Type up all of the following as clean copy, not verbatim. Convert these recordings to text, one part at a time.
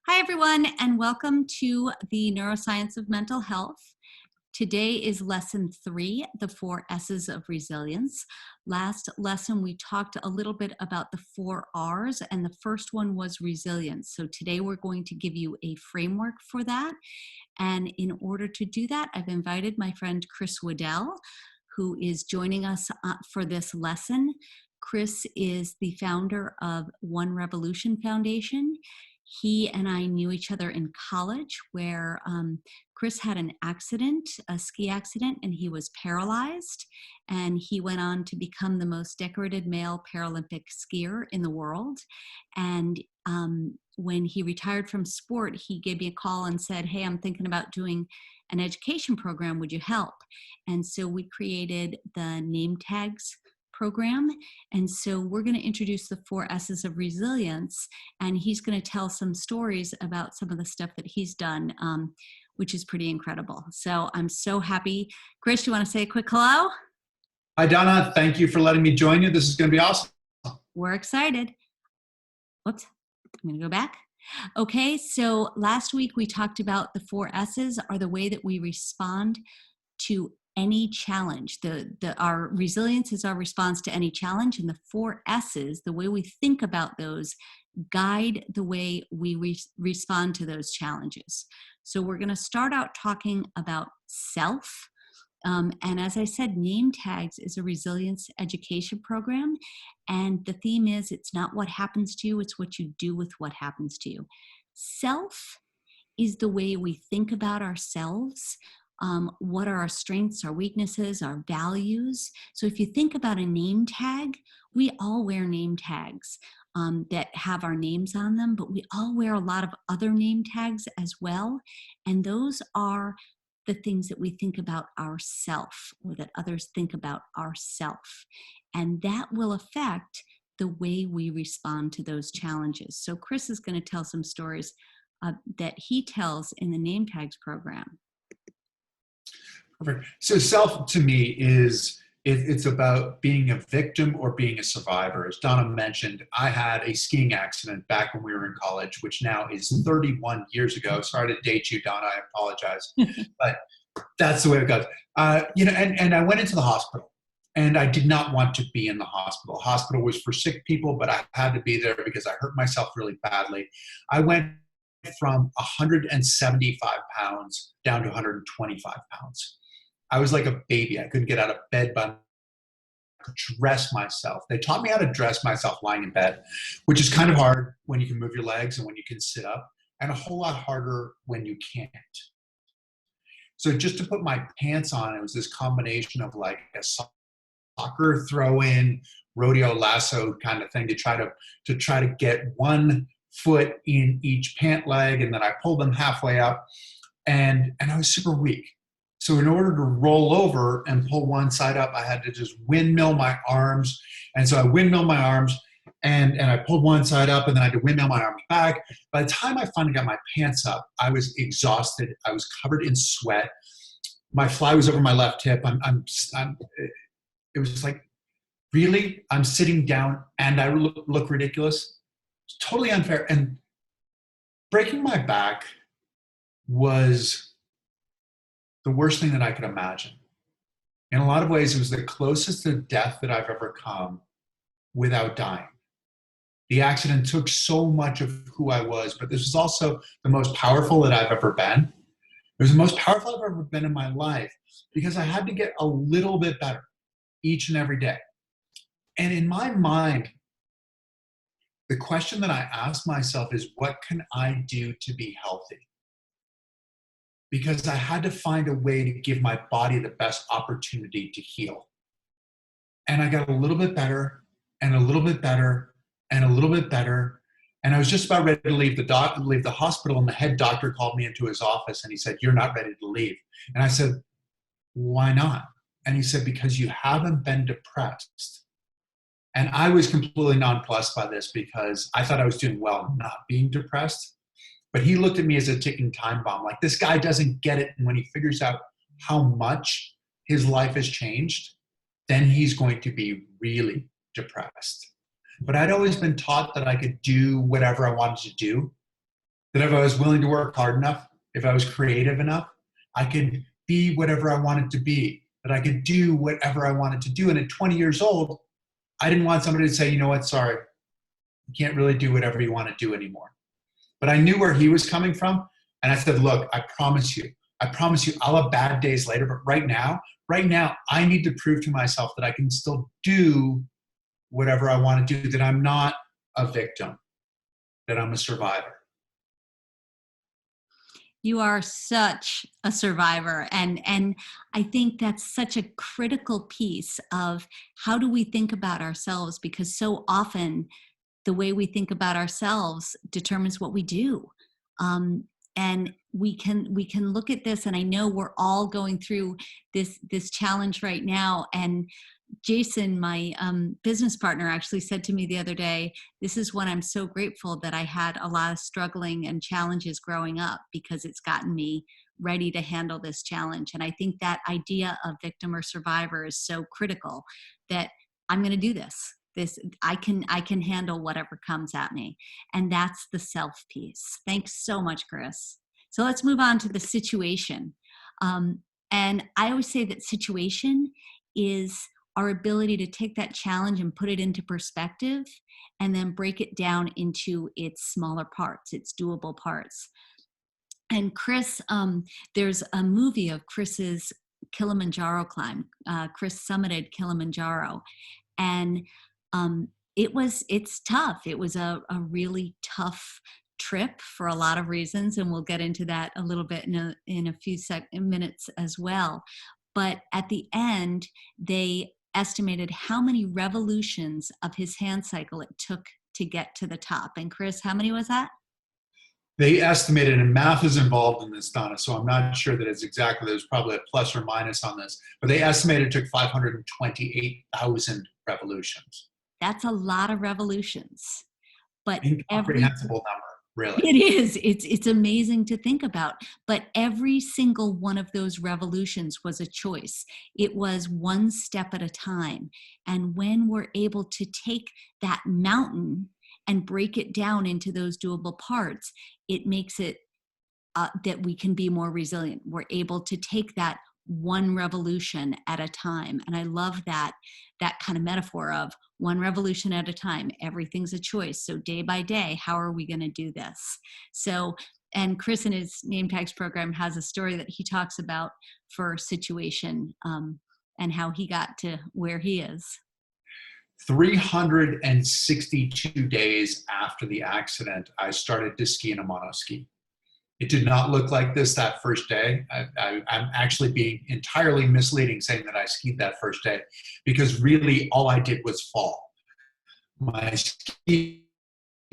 Hi, everyone, and welcome to the Neuroscience of Mental Health. Today is lesson 3, the 4 S's of resilience. Last lesson, we talked a little bit about the 4 R's, and the first one was resilience. So today we're going to give you a framework for that. And in order to do that, I've invited my friend Chris Waddell, who is joining us for this lesson. Chris is the founder of One Revolution Foundation. He and I knew each other in college where Chris had an accident, a ski accident, and he was paralyzed. And he went on to become the most decorated male Paralympic skier in the world. And when he retired from sport, he gave me a call and said, "Hey, I'm thinking about doing an education program. Would you help?" And so we created the name tags program. And so we're going to introduce the 4 S's of resilience, and he's going to tell some stories about some of the stuff that he's done, which is pretty incredible. So I'm so happy. Chris, you want to say a quick hello? Hi, Donna. Thank you for letting me join you. This is going to be awesome. We're excited. Whoops, I'm going to go back. Okay, so last week we talked about the 4 S's are the way that we respond to any challenge. Our resilience is our response to any challenge, and the 4 S's, the way we think about those, guide the way we respond to those challenges. So we're going to start out talking about self. And as I said, Name Tags is a resilience education program. And the theme is, it's not what happens to you, it's what you do with what happens to you. Self is the way we think about ourselves. What are our strengths, our weaknesses, our values? So if you think about a name tag, we all wear name tags that have our names on them, but we all wear a lot of other name tags as well. And those are the things that we think about ourself, or that others think about ourself. And that will affect the way we respond to those challenges. So Chris is going to tell some stories that he tells in the name tags program. Perfect. So self to me it's about being a victim or being a survivor. As Donna mentioned, I had a skiing accident back when we were in college, which now is 31 years ago. Sorry to date you, Donna. I apologize. But that's the way it goes. And I went into the hospital, and I did not want to be in the hospital. The hospital was for sick people, but I had to be there because I hurt myself really badly. I went from 175 pounds down to 125 pounds. I was like a baby. I couldn't get out of bed, but I could dress myself. They taught me how to dress myself lying in bed, which is kind of hard when you can move your legs and when you can sit up, and a whole lot harder when you can't. So just to put my pants on, it was this combination of like a soccer throw-in, rodeo lasso kind of thing to try to get one foot in each pant leg, and then I pulled them halfway up, and I was super weak. So in order to roll over and pull one side up, I had to just windmill my arms. And so I windmilled my arms, and I pulled one side up, and then I had to windmill my arms back. By the time I finally got my pants up, I was exhausted. I was covered in sweat. My fly was over my left hip. It was just like, really? I'm sitting down and I look ridiculous? It's totally unfair. And breaking my back was the worst thing that I could imagine. In a lot of ways, it was the closest to death that I've ever come without dying. The accident took so much of who I was, but this was also the most powerful that I've ever been. It was the most powerful I've ever been in my life because I had to get a little bit better each and every day. And in my mind, the question that I ask myself is, what can I do to be healthy? Because I had to find a way to give my body the best opportunity to heal. And I got a little bit better, and a little bit better, and a little bit better. And I was just about ready to leave the hospital, and the head doctor called me into his office, and he said, "You're not ready to leave." And I said, "Why not?" And he said, "Because you haven't been depressed." And I was completely nonplussed by this because I thought I was doing well not being depressed. But he looked at me as a ticking time bomb. Like, this guy doesn't get it. And when he figures out how much his life has changed, then he's going to be really depressed. But I'd always been taught that I could do whatever I wanted to do. That if I was willing to work hard enough, if I was creative enough, I could be whatever I wanted to be, that I could do whatever I wanted to do. And at 20 years old, I didn't want somebody to say, you know what, sorry, you can't really do whatever you want to do anymore. But I knew where he was coming from. And I said, look, I promise you, I'll have bad days later. But right now, I need to prove to myself that I can still do whatever I want to do, that I'm not a victim, that I'm a survivor. You are such a survivor. And I think that's such a critical piece of how do we think about ourselves, because so often the way we think about ourselves determines what we do. And we can look at this, and I know we're all going through this challenge right now. And Jason, my business partner, actually said to me the other day, this is when I'm so grateful that I had a lot of struggling and challenges growing up, because it's gotten me ready to handle this challenge. And I think that idea of victim or survivor is so critical, that I'm going to do this. I can handle whatever comes at me. And that's the self piece. Thanks so much, Chris. So let's move on to the situation. And I always say that situation is our ability to take that challenge and put it into perspective, and then break it down into its smaller parts, its doable parts. And Chris, there's a movie of Chris's Kilimanjaro climb. Chris summited Kilimanjaro, and it's tough. It was a really tough trip for a lot of reasons, and we'll get into that a little bit in a few minutes as well. But at the end, they estimated how many revolutions of his hand cycle it took to get to the top. And Chris, how many was that? They estimated, and math is involved in this, Donna, so I'm not sure that it's exactly, there's probably a plus or minus on this, but they estimated it took 528,000 revolutions. That's a lot of revolutions. But Incomprehensible number, really. it is. It's amazing to think about. But every single one of those revolutions was a choice. It was one step at a time. And when we're able to take that mountain and break it down into those doable parts, it makes it that we can be more resilient. We're able to take that one revolution at a time. And I love that kind of metaphor of one revolution at a time. Everything's a choice. So day by day, how are we going to do this? So, and Chris in his name tags program has a story that he talks about for situation, and how he got to where he is. 362 days after the accident, I started to ski in a monoski. It did not look like this that first day. I'm actually being entirely misleading saying that I skied that first day, because really all I did was fall. My ski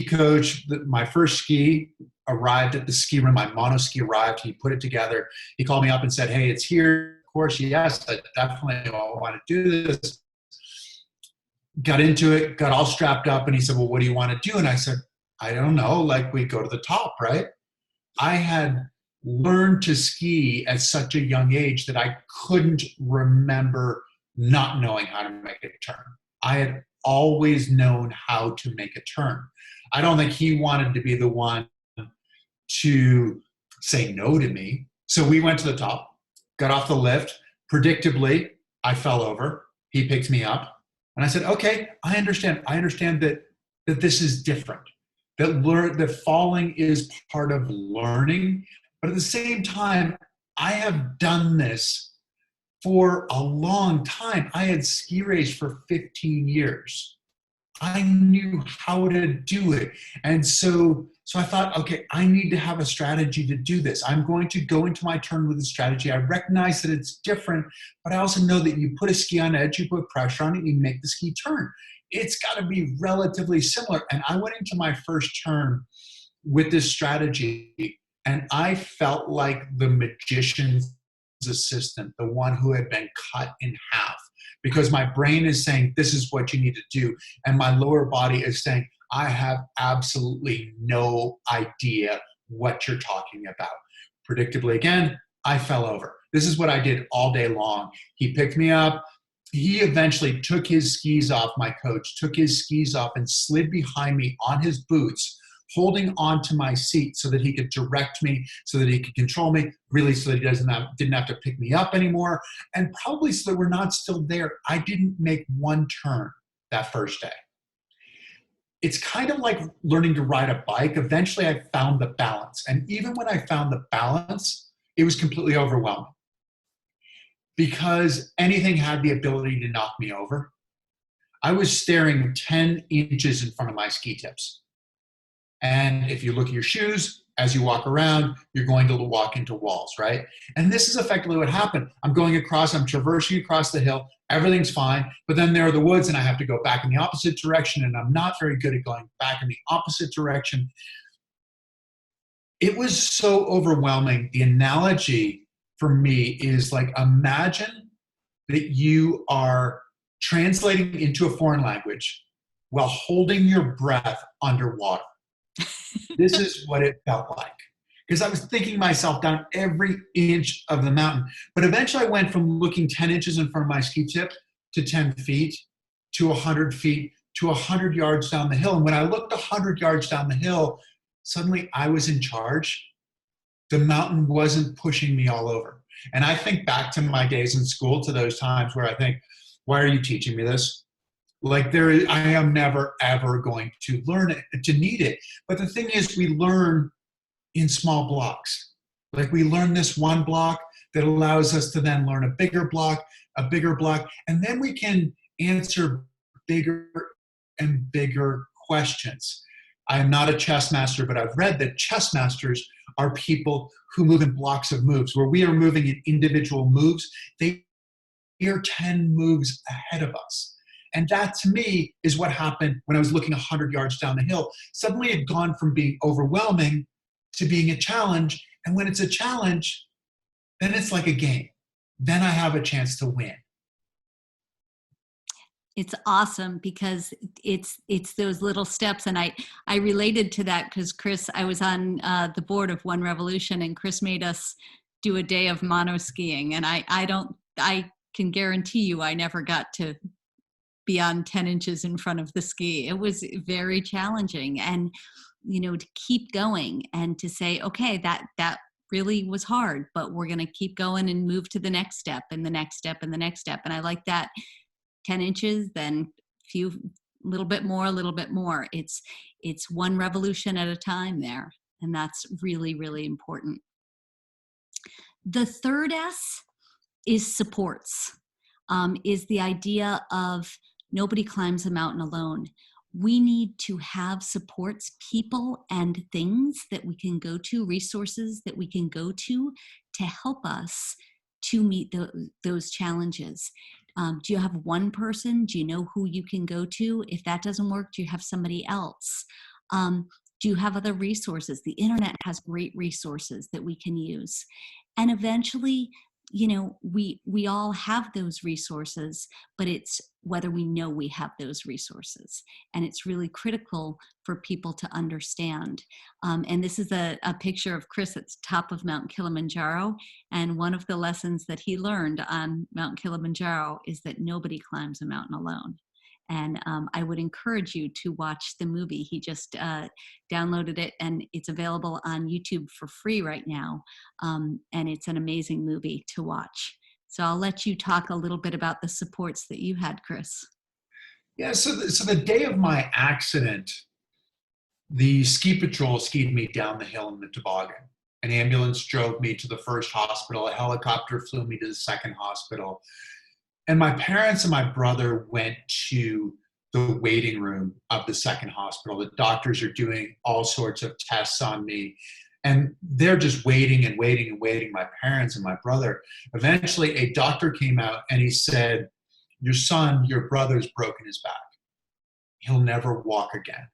coach, my first ski arrived at the ski room. My monoski arrived. He put it together. He called me up and said, hey, it's here. Of course, yes, I definitely want to do this. Got into it, got all strapped up, and he said, well, what do you want to do? And I said, I don't know, like we go to the top, right? I had learned to ski at such a young age that I couldn't remember not knowing how to make a turn. I had always known how to make a turn. I don't think he wanted to be the one to say no to me. So we went to the top, got off the lift. Predictably, I fell over. He picked me up. And I said, okay, I understand. I understand that this is different. That falling is part of learning. But at the same time, I have done this for a long time. I had ski raced for 15 years. I knew how to do it. And so I thought, okay, I need to have a strategy to do this. I'm going to go into my turn with a strategy. I recognize that it's different, but I also know that you put a ski on edge, you put pressure on it, you make the ski turn. It's got to be relatively similar. And I went into my first turn with this strategy, and I felt like the magician's assistant, the one who had been cut in half, because my brain is saying, this is what you need to do. And my lower body is saying, I have absolutely no idea what you're talking about. Predictably, again, I fell over. This is what I did all day long. He picked me up. He eventually took his skis off, my coach, took his skis off and slid behind me on his boots holding on to my seat so that he could direct me, so that he could control me, really so that he didn't have to pick me up anymore, and probably so that we're not still there. I didn't make one turn that first day. It's kind of like learning to ride a bike. Eventually, I found the balance. And even when I found the balance, it was completely overwhelming because anything had the ability to knock me over. I was staring 10 inches in front of my ski tips. And if you look at your shoes, as you walk around, you're going to walk into walls, right? And this is effectively what happened. I'm traversing across the hill, everything's fine, but then there are the woods and I have to go back in the opposite direction, and I'm not very good at going back in the opposite direction. It was so overwhelming. The analogy for me is like, imagine that you are translating into a foreign language while holding your breath underwater. This is what it felt like. Because I was thinking myself down every inch of the mountain. But eventually I went from looking 10 inches in front of my ski tip to 10 feet to 100 feet to 100 yards down the hill. And when I looked 100 yards down the hill, suddenly I was in charge. The mountain wasn't pushing me all over. And I think back to my days in school, to those times where I think, why are you teaching me this? Like I am never, ever going to learn it, to need it. But the thing is, we learn in small blocks. Like we learn this one block that allows us to then learn a bigger block, and then we can answer bigger and bigger questions. I am not a chess master, but I've read that chess masters are people who move in blocks of moves. Where we are moving in individual moves, they are 10 moves ahead of us. And that, to me, is what happened when I was looking 100 yards down the hill. Suddenly it had gone from being overwhelming to being a challenge. And when it's a challenge, then it's like a game. Then I have a chance to win. It's awesome because it's those little steps. And I related to that because Chris, I was on the board of One Revolution, and Chris made us do a day of mono skiing. And I can guarantee you I never got to beyond 10 inches in front of the ski. It was very challenging. And, to keep going and to say, okay, that really was hard, but we're going to keep going and move to the next step and the next step and the next step. And I like that 10 inches, then little bit more. It's one revolution at a time there. And that's really, really important. The third S is supports, is the idea of nobody climbs a mountain alone. We need to have supports, people and things that we can go to, resources that we can go to help us to meet those challenges. Do you have one person? Do you know who you can go to? If that doesn't work, do you have somebody else? Do you have other resources? The internet has great resources that we can use. And eventually, we all have those resources, but it's whether we know we have those resources. And it's really critical for people to understand. And this is a picture of Chris at the top of Mount Kilimanjaro. And one of the lessons that he learned on Mount Kilimanjaro is that nobody climbs a mountain alone. And I would encourage you to watch the movie. He just downloaded it, and it's available on YouTube for free right now. And it's an amazing movie to watch. So I'll let you talk a little bit about the supports that you had, Chris. Yeah, so the day of my accident, the ski patrol skied me down the hill in the toboggan. An ambulance drove me to the first hospital. A helicopter flew me to the second hospital. And my parents and my brother went to the waiting room of the second hospital. The doctors are doing all sorts of tests on me. And they're just waiting and waiting and waiting, my parents and my brother. Eventually, a doctor came out and he said, your brother's broken his back. He'll never walk again.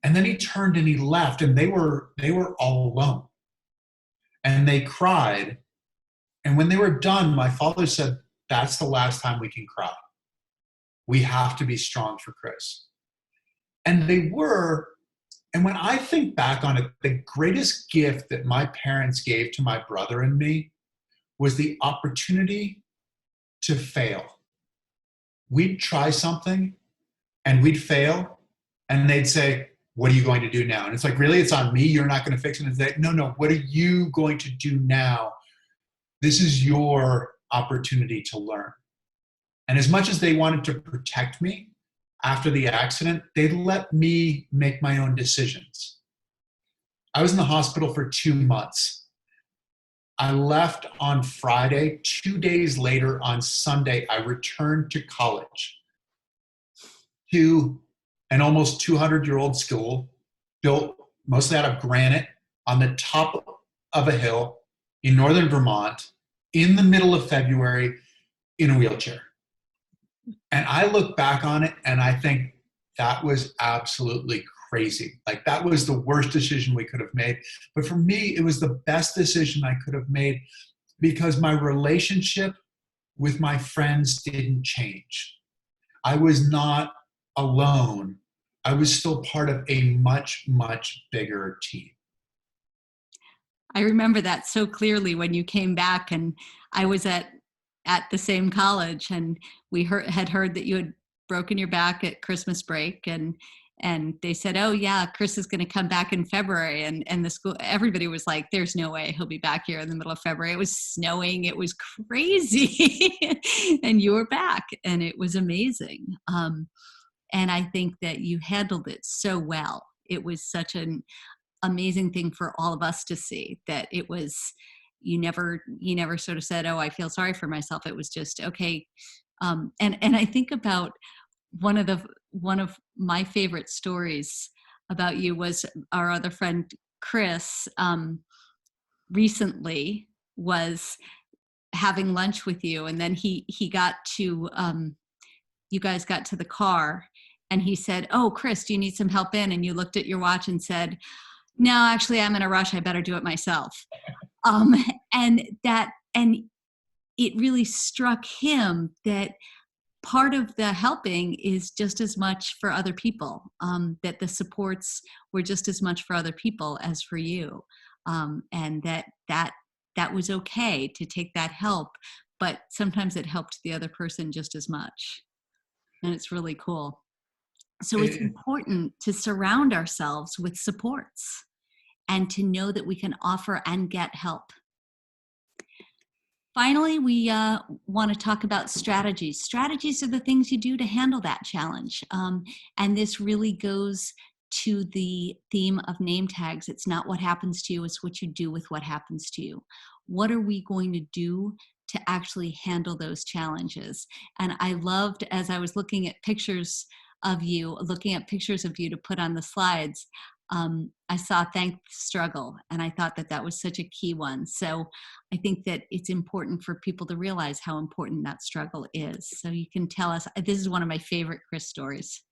And then he turned and he left, and they were all alone. And they cried. And when they were done, my father said, that's the last time we can cry. We have to be strong for Chris. And they were. And when I think back on it, the greatest gift that my parents gave to my brother and me was the opportunity to fail. We'd try something and we'd fail, and they'd say, what are you going to do now? And it's like, really, it's on me? You're not going to fix it? And it's like, no, no, what are you going to do now? This is your opportunity to learn. And as much as they wanted to protect me after the accident, they let me make my own decisions. I was in the hospital for 2 months. I left on Friday. 2 days later, on Sunday, I returned to college, to an almost 200-year-old school built mostly out of granite on the top of a hill in northern Vermont in the middle of February in a wheelchair. And I look back on it and I think that was absolutely crazy. Like, that was the worst decision we could have made. But for me, it was the best decision I could have made, because my relationship with my friends didn't change. I was not alone. I was still part of a much, much bigger team. I remember that so clearly when you came back, and I was at the same college, and we had heard that you had broken your back at Christmas break, and they said, oh yeah, Chris is going to come back in February, and the school, everybody was like, there's no way he'll be back here in the middle of February. It was snowing, it was crazy. And you were back, and it was amazing. And I think that you handled it so well. It was such an amazing thing for all of us to see, that it was, you never sort of said, oh, I feel sorry for myself. It was just, okay. And I think about one of my favorite stories about you was our other friend Chris, recently was having lunch with you, and then he got to you guys got to the car, and he said, oh, Chris, do you need some help in? And you looked at your watch and said, no, actually, I'm in a rush, I better do it myself. um, and it really struck him that part of the helping is just as much for other people, that the supports were just as much for other people as for you, and that was okay to take that help, but sometimes it helped the other person just as much. And it's really cool. So it's It, important to surround ourselves with supports and to know that we can offer and get help. Finally, we want to talk about strategies. Strategies are the things you do to handle that challenge. And this really goes to the theme of name tags. It's not what happens to you, it's what you do with what happens to you. What are we going to do to actually handle those challenges? And I loved, as I was looking at pictures of you to put on the slides, I saw thank struggle, and I thought that was such a key one. So I think that it's important for people to realize how important that struggle is. So you can tell us, this is one of my favorite Chris stories.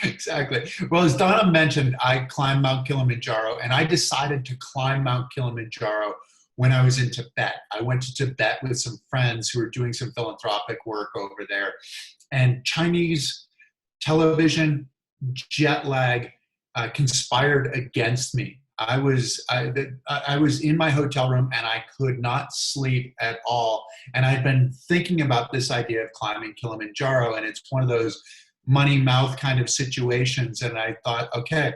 exactly. Well, as Donna mentioned, I climbed Mount Kilimanjaro, and I decided to climb Mount Kilimanjaro when I was in Tibet. I went to Tibet with some friends who were doing some philanthropic work over there, and Chinese television, jet lag, conspired against me. I was in my hotel room and I could not sleep at all. And I'd been thinking about this idea of climbing Kilimanjaro, and it's one of those money mouth kind of situations. And I thought, okay,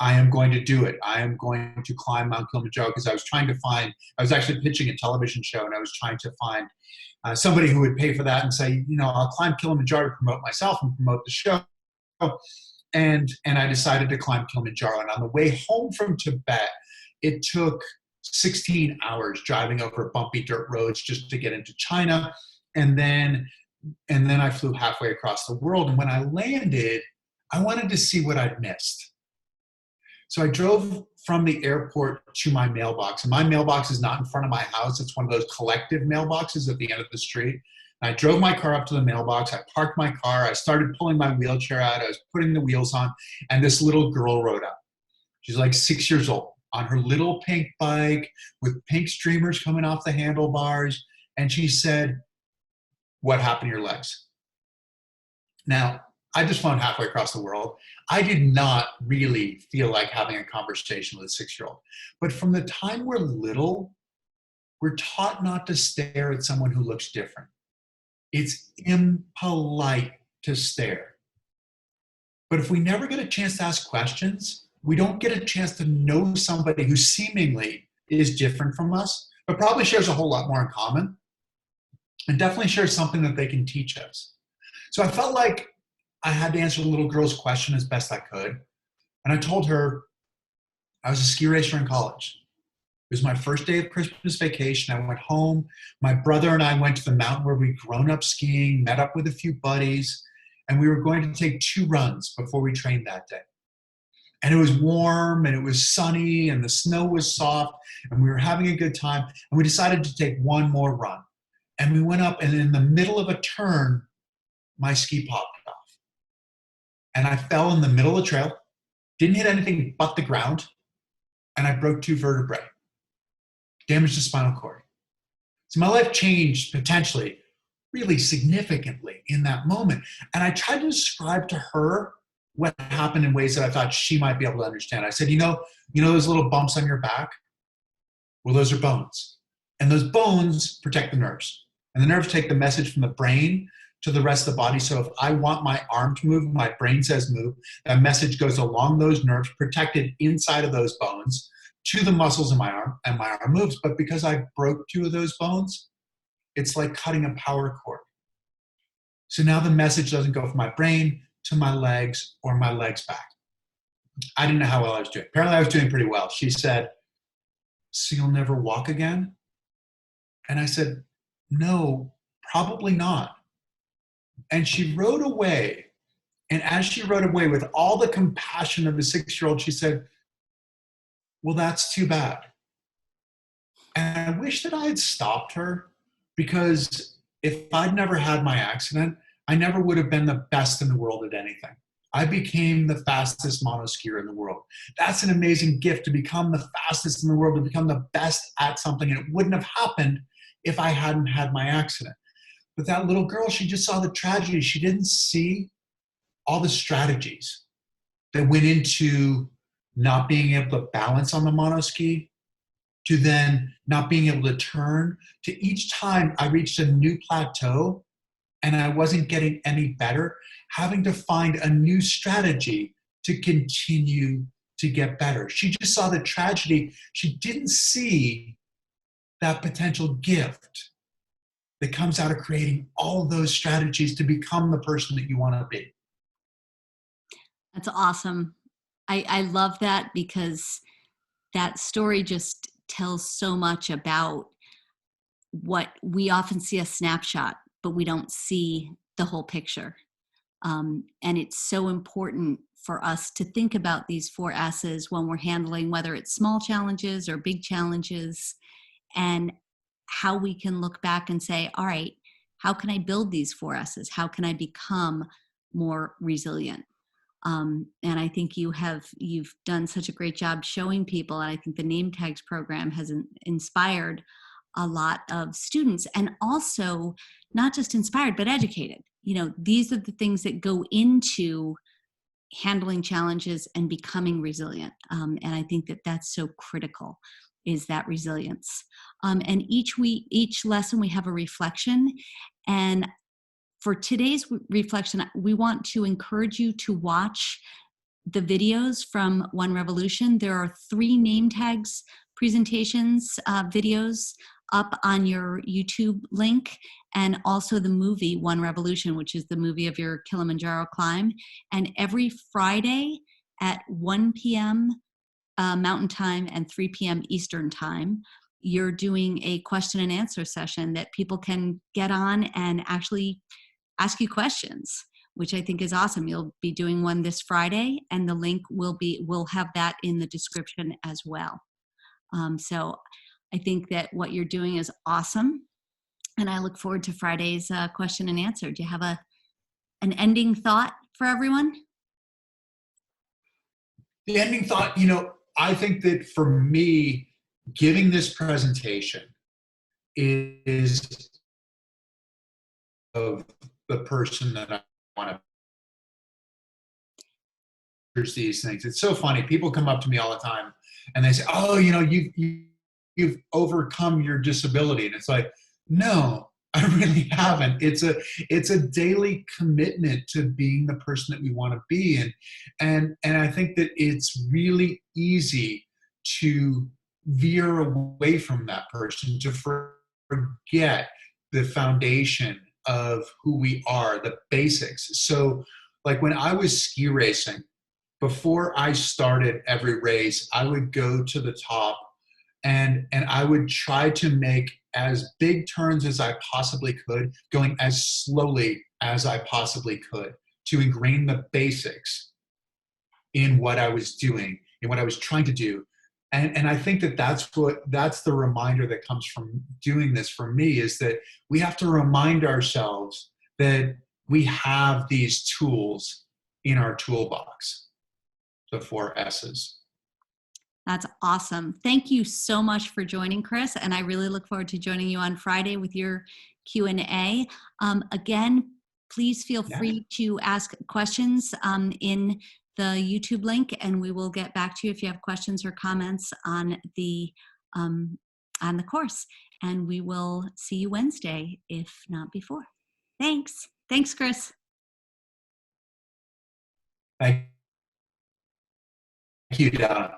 I am going to do it. I am going to climb Mount Kilimanjaro, because I was actually pitching a television show, and I was trying to find somebody who would pay for that and say, I'll climb Kilimanjaro to promote myself and promote the show. And I decided to climb Kilimanjaro. And on the way home from Tibet, it took 16 hours driving over bumpy dirt roads just to get into China. And then I flew halfway across the world. And when I landed, I wanted to see what I'd missed. So I drove from the airport to my mailbox. And my mailbox is not in front of my house. It's one of those collective mailboxes at the end of the street. I drove my car up to the mailbox. I parked my car. I started pulling my wheelchair out. I was putting the wheels on, and this little girl rode up. She's like 6 years old, on her little pink bike with pink streamers coming off the handlebars. And she said, what happened to your legs? Now, I just flown halfway across the world. I did not really feel like having a conversation with a 6-year-old. But from the time we're little, we're taught not to stare at someone who looks different. It's impolite to stare. But if we never get a chance to ask questions, we don't get a chance to know somebody who seemingly is different from us, but probably shares a whole lot more in common, and definitely shares something that they can teach us. So I felt like I had to answer the little girl's question as best I could. And I told her I was a ski racer in college. It was my first day of Christmas vacation. I went home. My brother and I went to the mountain where we'd grown up skiing, met up with a few buddies, and we were going to take 2 runs before we trained that day. And it was warm and it was sunny and the snow was soft and we were having a good time. And we decided to take one more run. And we went up, and in the middle of a turn, my ski popped off. And I fell in the middle of the trail, didn't hit anything but the ground, and I broke 2 vertebrae, damaged the spinal cord. So my life changed potentially really significantly in that moment. And I tried to describe to her what happened in ways that I thought she might be able to understand. I said, you know those little bumps on your back? Well, those are bones. And those bones protect the nerves. And the nerves take the message from the brain to the rest of the body. So if I want my arm to move, my brain says move, that message goes along those nerves, protected inside of those bones, to the muscles in my arm, and my arm moves. But because I broke 2 of those bones, it's like cutting a power cord. So now the message doesn't go from my brain to my legs or my legs back. I didn't know how well I was doing. Apparently I was doing pretty well. She said, so you'll never walk again? And I said, no, probably not. And she rode away. And as she rode away with all the compassion of a 6-year-old, she said, well, that's too bad. And I wish that I had stopped her, because if I'd never had my accident, I never would have been the best in the world at anything. I became the fastest monoskier in the world. That's an amazing gift, to become the fastest in the world, to become the best at something. And it wouldn't have happened if I hadn't had my accident. But that little girl, she just saw the tragedy. She didn't see all the strategies that went into not being able to balance on the monoski, to then not being able to turn, to each time I reached a new plateau and I wasn't getting any better, having to find a new strategy to continue to get better. She just saw the tragedy. She didn't see that potential gift that comes out of creating all of those strategies to become the person that you want to be. That's awesome. I love that, because that story just tells so much about what we often see, a snapshot, but we don't see the whole picture. And it's so important for us to think about these 4 S's when we're handling, whether it's small challenges or big challenges, and how we can look back and say, all right, how can I build these 4 S's? How can I become more resilient? And I think you've done such a great job showing people. And I think the name tags program has inspired a lot of students, and also not just inspired, but educated. These are the things that go into handling challenges and becoming resilient. And I think that that's so critical, is that resilience. And each lesson, we have a reflection. And for today's reflection, we want to encourage you to watch the videos from One Revolution. There are 3 name tags presentations, videos up on your YouTube link, and also the movie One Revolution, which is the movie of your Kilimanjaro climb. And every Friday at 1 p.m. Mountain Time and 3 p.m. Eastern Time, you're doing a question and answer session that people can get on and actually ask you questions, which I think is awesome. You'll be doing one this Friday, and the link we'll have that in the description as well. So I think that what you're doing is awesome, and I look forward to Friday's question and answer. Do you have an ending thought for everyone? The ending thought, I think that for me, giving this presentation is of the person that I want to. There's these things. It's so funny. People come up to me all the time and they say, "Oh, you've overcome your disability," and it's like, no, I really haven't. It's a daily commitment to being the person that we want to be, and I think that it's really easy to veer away from that person, to forget the foundation of who we are, the basics. So, like when I was ski racing, before I started every race, I would go to the top and I would try to make as big turns as I possibly could, going as slowly as I possibly could to ingrain the basics in what I was doing, in what I was trying to do. And I think that that's the reminder that comes from doing this for me, is that we have to remind ourselves that we have these tools in our toolbox, the four S's. That's awesome. Thank you so much for joining, Chris, and I really look forward to joining you on Friday with your Q&A. Again, please feel Yeah. free to ask questions in the YouTube link, and we will get back to you if you have questions or comments um, on the course. And we will see you Wednesday, if not before. Thanks. Thanks, Chris. Thank you, Donna.